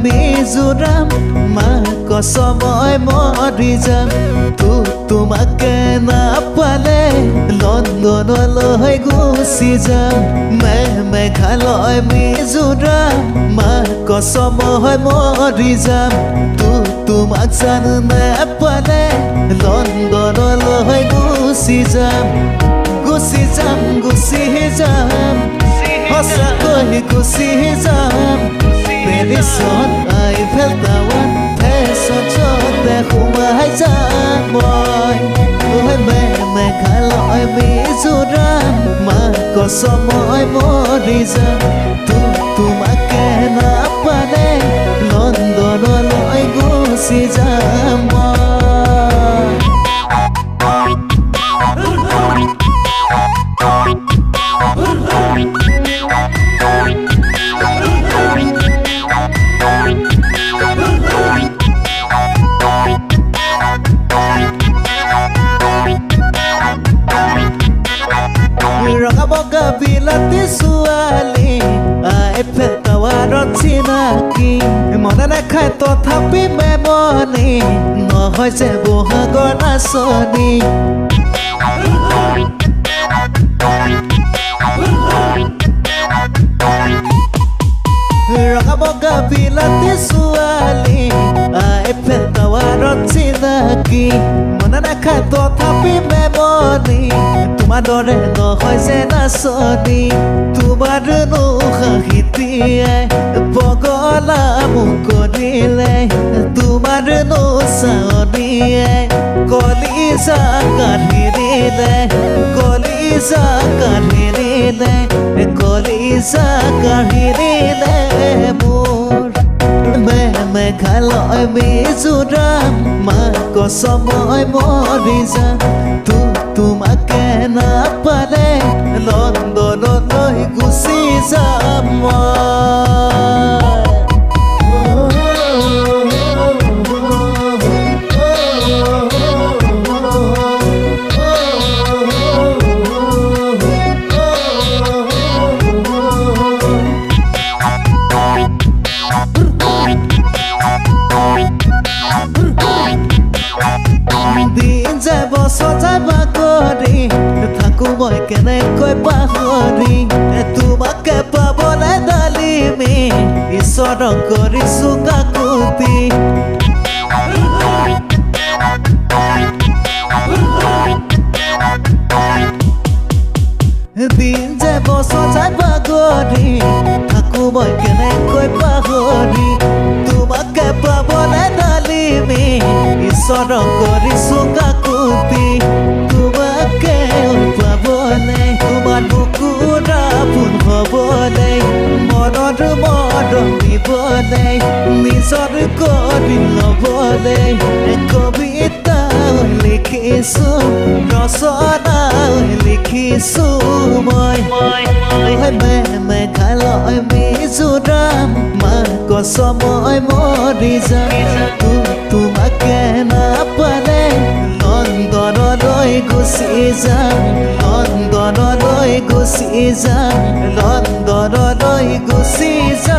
মিজোৰাম মা কসময় মৰি যাম তোমাকে নাপালে লণ্ডনলৈ গুচি যাম মেঘালয় মিজোৰাম মা কসময় মৰি যাম তোমাক জানো নাপালে লণ্ডনলৈ গুচি যাম সঁচাকৈ গুচি যাম পেৰিছত আইফেল টাৱাৰ ফেশ্বনতে সোমাই যাম মই মেঘালয় মিজোৰাম মা কসময় মৰি যাম তোমাকে নাপালে লণ্ডনলৈ গুচি যাম ৰঙা বগা বিলাতী ছোৱালী আইফেল টাৱাৰত চিনাকি মনে নাখায় তথাপি মেমনি নহয় যে বহাগৰ নাচনি ৰঙা বগা বিলাতী ছোৱালী আইফেল টাৱাৰত চিনাকি মনে নাখায় তথাপি মেমনি তোমাৰ দৰে নহয় যে নাচনি তোমাৰনো হাঁহিটিয়াই পগলা মোক কৰিলে তোমাৰনো চাৱনিয়াই কলিজা কাঢ়ি দিলে কলিজা কাঢ়ি দিলে কলিজা কাঢ়ি দিলে মোৰ মেঘালয় মিজোৰাম মা কসময় মৰি যাম তোমাকে নাপালে লণ্ডনলৈ গুচি যাম দিন যায় বছৰ যায় বাগৰি থাকো মই কেনেকৈ পাহৰি তোমাকে পাবলৈ ডালিমি ঈশ্বৰক কৰিছো কাকুতি দিন যায় বছৰ যায় বাগৰি থাকো মই কেনেকৈ পাহৰি তোমাকে পাবলৈ ডালিমি ঈশ্বৰক কৰিছো কাকুতি তোমাকে পাবলৈ তোমাৰ বুকুৰা ফুল হ'বলৈ মনত মৰম দিবলৈ নিজৰ কৰি ল'বলৈ কবিতা লিখিছো ৰচনা লিখিছো মই মেঘালয় মিজোৰাম মা কসময় মৰি যাম তোমাকে নাপালে লণ্ডনলৈ গুচি যাম লণ্ডনলৈ গুচি যাম লণ্ডনলৈ গুচি যাম